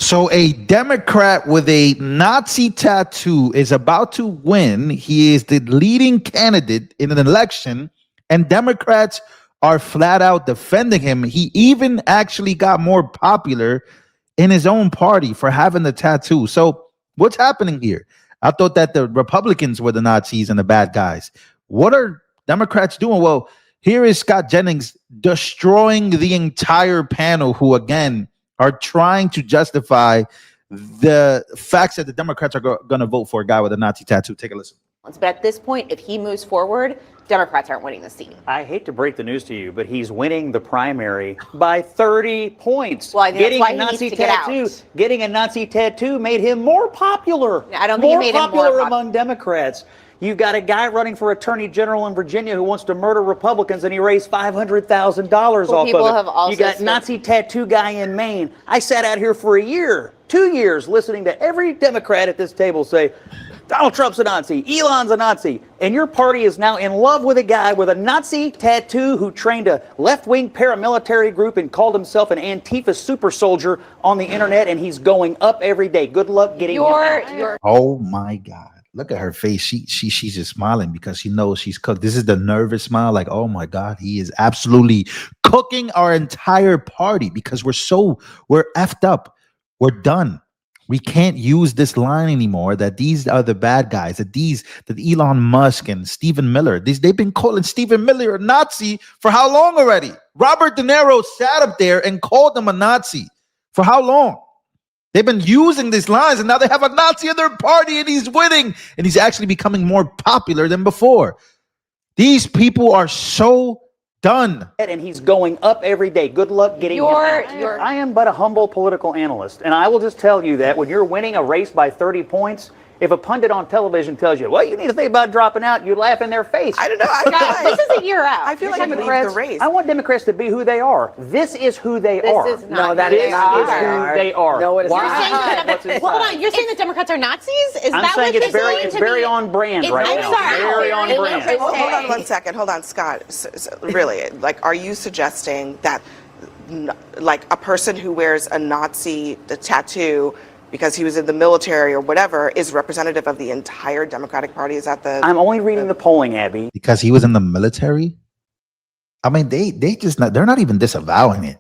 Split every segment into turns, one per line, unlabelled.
So a Democrat with a Nazi tattoo is about to win. He is the leading candidate in an election, and Democrats are flat out defending him. He even actually got more popular in his own party for having the tattoo. So what's happening here? I thought that the Republicans were the Nazis and the bad guys. What are Democrats doing? Well, here is Scott Jennings destroying the entire panel, who again are trying to justify the facts that the Democrats are going to vote for a guy with a Nazi tattoo. Take a listen.
But at this point, if he moves forward, Democrats aren't winning the seat.
I hate to break the news to you, but he's winning the primary by 30 points.
Well, I think that's why he needs to get out.
Getting a Nazi tattoo made him more popular.
I don't think it made him more popular
among Democrats. You've got a guy running for attorney general in Virginia who wants to murder Republicans, and he raised $500,000 off of it. You got Nazi tattoo guy in Maine. I sat out here for a year, 2 years, listening to every Democrat at this table say, Donald Trump's a Nazi, Elon's a Nazi, and your party is now in love with a guy with a Nazi tattoo who trained a left-wing paramilitary group and called himself an Antifa super soldier on the internet, and he's going up every day. Good luck getting him out.
Oh my God. Look at her face. She's just smiling because she knows she's cooked. This is the nervous smile. Like, oh my God, he is absolutely cooking our entire party because we're effed up. We're done. We can't use this line anymore that these are the bad guys, that Elon Musk and Stephen Miller, they've been calling Stephen Miller a Nazi for how long already? Robert De Niro sat up there and called him a Nazi for how long? They've been using these lines, and now they have a Nazi in their party, and he's winning, and he's actually becoming more popular than before. These people are so done.
And he's going up every day. Good luck getting him out. I am but a humble political analyst, and I will just tell you that when you're winning a race by 30 points, if a pundit on television tells you, well, you need to think about dropping out, you laugh in their face.
I don't know.
This is a year out.
I feel like Democrats, the race.
I want Democrats to be who they are. This is who they are.
This is not
who they are.
No, it is
not. Hold on. You're saying that Democrats are Nazis?
I'm saying it's very on brand right now.
Sorry.
Very on brand.
Hold on 1 second. Hold on, Scott. Really, like, are you suggesting that, like, a person who wears a Nazi tattoo because he was in the military or whatever is representative of the entire Democratic Party? Is that the...
I'm only reading the polling, Abby.
Because he was in the military? I mean, they're not even disavowing it.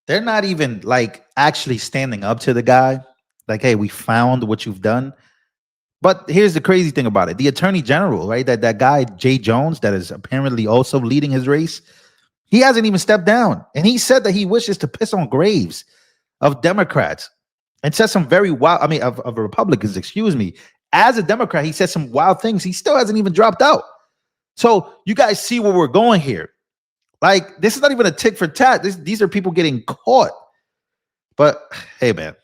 They're not even like actually standing up to the guy. Like, hey, we found what you've done. But here's the crazy thing about it. The attorney general, right? That guy, Jay Jones, that is apparently also leading his race. He hasn't even stepped down. And he said that he wishes to piss on graves of Democrats. And said some very wild, of Republicans, excuse me. As a Democrat, he said some wild things. He still hasn't even dropped out. So you guys see where we're going here. Like, this is not even a tick for tat. These are people getting caught. But hey, man,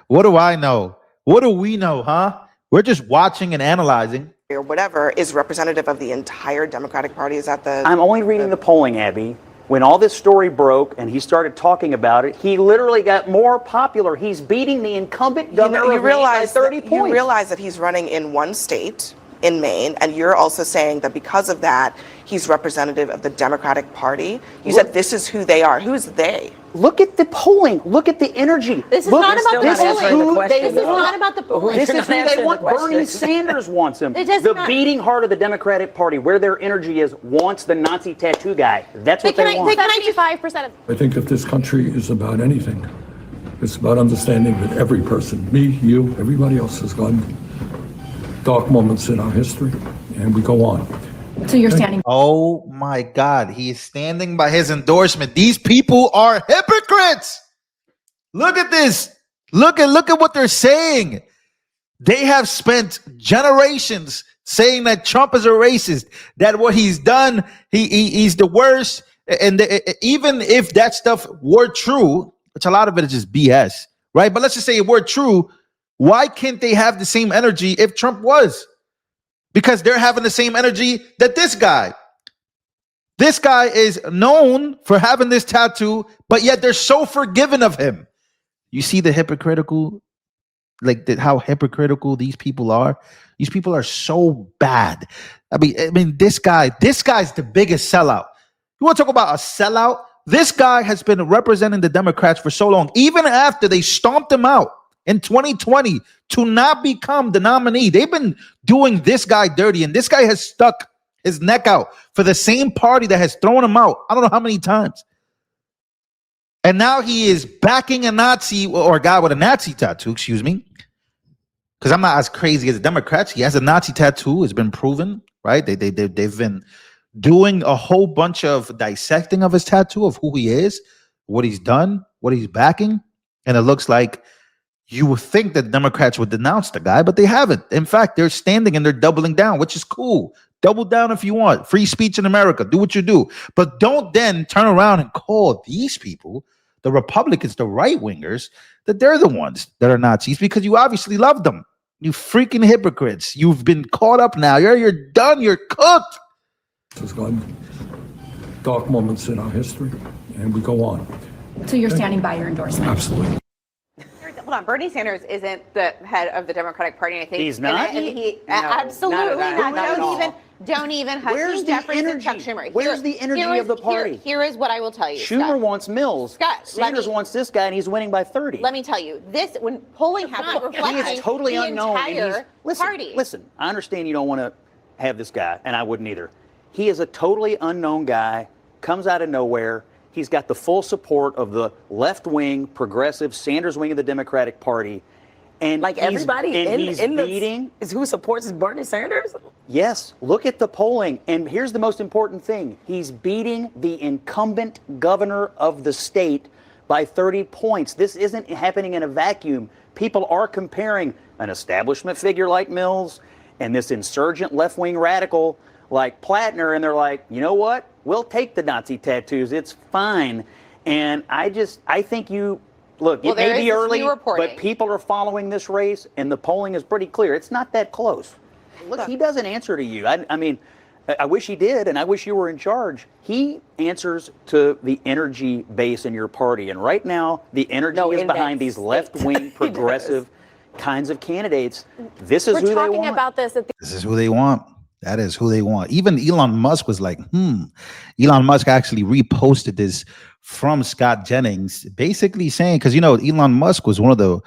what do I know? What do we know, huh? We're just watching and analyzing.
Or whatever is representative of the entire Democratic Party. Is that the...
I'm only reading the polling, Abby. When all this story broke and he started talking about it, he literally got more popular. He's beating the incumbent governor of Maine by 30 points.
You realize that he's running in one state, in Maine, and you're also saying that because of that, he's representative of the Democratic Party. You said this is who they are. Who's they?
Look at the polling. Look at the energy.
This is not about the polling.
This is not about the polling. This is who they want. Bernie Sanders wants him. The beating heart of the Democratic Party, where their energy is, wants the Nazi tattoo guy. That's what they want.
75% of...
I think if this country is about anything, it's about understanding that every person, me, you, everybody else, has gone dark moments in our history, and we go on.
So you're standing.
Oh my God, he is standing by his endorsement. These people are hypocrites. Look at this. Look at what they're saying. They have spent generations saying that Trump is a racist, that what he's done, he's the worst. And even if that stuff were true, which a lot of it is just BS, right? But let's just say it were true. Why can't they have the same energy if Trump was? Because they're having the same energy that this guy is known for having this tattoo, but yet they're so forgiving of him. You see the hypocritical, how hypocritical these people are. These people are so bad. I mean, this guy's the biggest sellout. You want to talk about a sellout? This guy has been representing the Democrats for so long, even after they stomped him out in 2020 to not become the nominee. They've been doing this guy dirty, and this guy has stuck his neck out for the same party that has thrown him out. I don't know how many times. And now he is backing a Nazi, or a guy with a Nazi tattoo, excuse me. Because I'm not as crazy as the Democrats. He has a Nazi tattoo. It's been proven, right? They've been doing a whole bunch of dissecting of his tattoo, of who he is, what he's done, what he's backing. And it looks like you would think that Democrats would denounce the guy, but they haven't. In fact, they're standing and they're doubling down, which is cool. Double down if you want. Free speech in America. Do what you do. But don't then turn around and call these people, the Republicans, the right-wingers, that they're the ones that are Nazis, because you obviously love them. You freaking hypocrites. You've been caught up now. You're done. You're cooked.
There's gone dark moments in our history, and we go on.
So you're standing by your endorsement?
Absolutely.
Hold on, Bernie Sanders isn't the head of the Democratic Party. I think
he's not.
Absolutely not. Don't even.
Where's the energy?
Chuck Schumer.
Where's the energy of the party?
Here is what I will tell you.
Schumer
Scott
wants Mills.
Scott,
Sanders wants this guy, and he's winning by 30.
Let me tell you, this when polling happens, reflecting
he is totally
the
unknown.
entire party.
Listen, I understand you don't want to have this guy, and I wouldn't either. He is a totally unknown guy, comes out of nowhere. He's got the full support of the left-wing, progressive Sanders wing of the Democratic Party. And
like everybody
he's beating
is who supports Bernie Sanders?
Yes. Look at the polling. And here's the most important thing. He's beating the incumbent governor of the state by 30 points. This isn't happening in a vacuum. People are comparing an establishment figure like Mills and this insurgent left-wing radical like Plattner, and they're like, you know what? We'll take the Nazi tattoos. It's fine. And I think look, it may be early, but people are following this race, and the polling is pretty clear. It's not that close. Look, he doesn't answer to you. I mean, I wish he did, and I wish you were in charge. He answers to the energy base in your party, and right now, the energy is behind these left-wing, progressive kinds of candidates. This is who they want.
We're talking about this.
This is who they want. That is who they want. Even Elon Musk was like, Elon Musk actually reposted this from Scott Jennings, basically saying, because, Elon Musk was one of the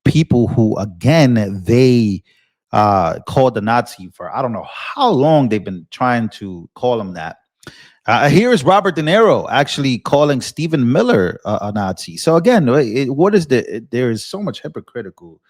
people who, again, they called the Nazi for, I don't know how long they've been trying to call him that. Here is Robert De Niro actually calling Stephen Miller a Nazi. So again, there is so much hypocritical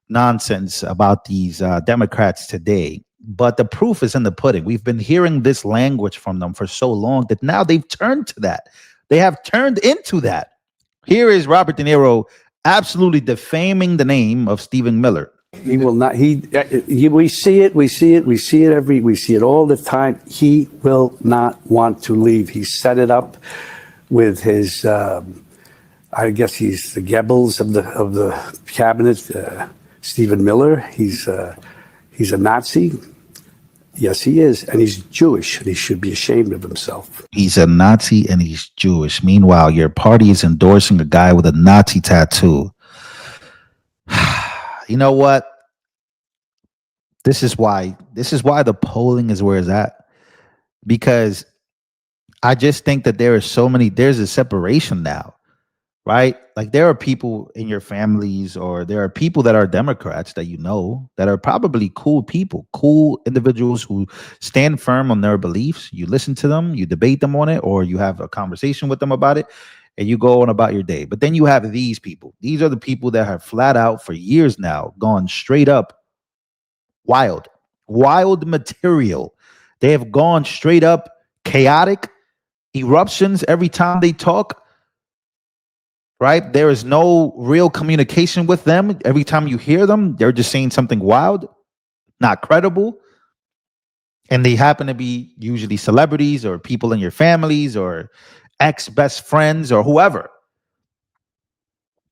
nonsense about these Democrats today. But the proof is in the pudding. We've been hearing this language from them for so long that now they've turned to that. They have turned into that. Here is Robert De Niro absolutely defaming the name of Stephen Miller.
He will not. We see it all the time. He will not want to leave. He set it up with his. I guess he's the Goebbels of the cabinet. Stephen Miller. He's a Nazi. Yes, he is. And he's Jewish. And he should be ashamed of himself.
He's a Nazi and he's Jewish. Meanwhile, your party is endorsing a guy with a Nazi tattoo. You know what? This is why the polling is where it's at. Because I just think that there's a separation now. Right? Like there are people in your families, or there are people that are Democrats that that are probably cool people, cool individuals who stand firm on their beliefs. You listen to them, you debate them on it, or you have a conversation with them about it, and you go on about your day. But then you have these people. These are the people that have flat out for years now gone straight up wild material. They have gone straight up chaotic eruptions every time they talk. Right? There is no real communication with them. Every time you hear them, they're just saying something wild, not credible. And they happen to be usually celebrities or people in your families or ex-best friends or whoever.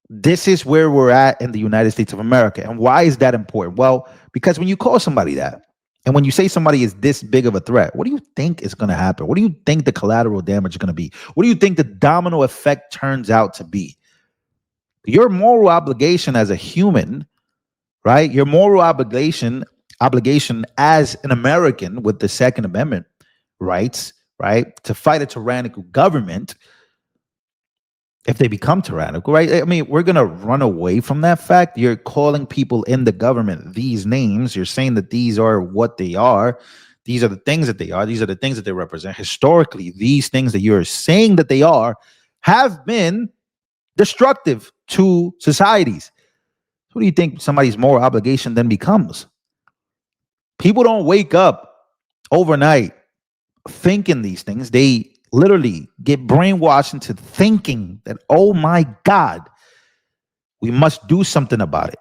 This is where we're at in the United States of America. And why is that important? Well, because when you call somebody that, and when you say somebody is this big of a threat, what do you think is going to happen? What do you think the collateral damage is going to be? What do you think the domino effect turns out to be? Your moral obligation as a human, right? Your moral obligation as an American with the Second Amendment rights, right? To fight a tyrannical government if they become tyrannical, right? I mean, we're going to run away from that fact. You're calling people in the government these names. You're saying that these are what they are. These are the things that they are. These are the things that they represent. Historically, these things that you're saying that they are have been destructive to societies. What do you think somebody's moral obligation then becomes? People don't wake up overnight thinking these things. They literally get brainwashed into thinking that, oh my God, we must do something about it.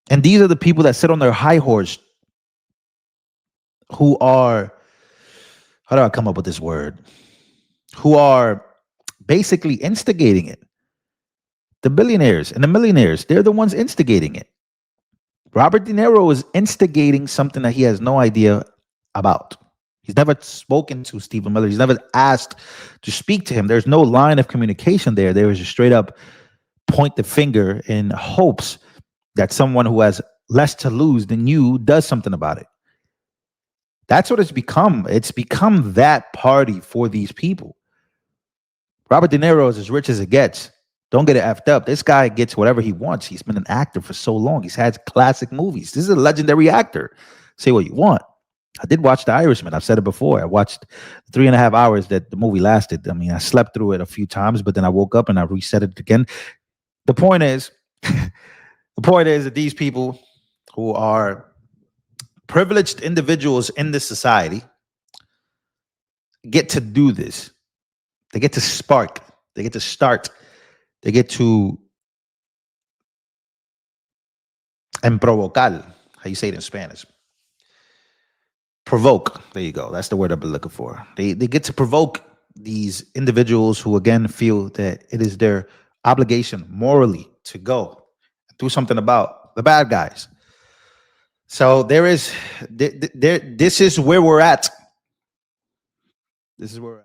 And these are the people that sit on their high horse who are, how do I come up with this word? Who are basically instigating it. The billionaires and the millionaires, they're the ones instigating it. Robert De Niro is instigating something that he has no idea about. He's never spoken to Stephen Miller. He's never asked to speak to him. There's no line of communication there. There is a straight up point the finger in hopes that someone who has less to lose than you does something about it. That's what it's become. It's become that party for these people. Robert De Niro is as rich as it gets. Don't get it effed up. This guy gets whatever he wants. He's been an actor for so long. He's had classic movies. This is a legendary actor. Say what you want. I did watch The Irishman. I've said it before. I watched 3.5 hours that the movie lasted. I mean, I slept through it a few times, but then I woke up and I reset it again. The point is, that these people who are privileged individuals in this society get to do this. They get to spark. They get to start. They get to provocar. How you say it in Spanish? Provoke. There you go. That's the word I've been looking for. They get to provoke these individuals who, again, feel that it is their obligation morally to go and do something about the bad guys. So this is where we're at. This is where we're at.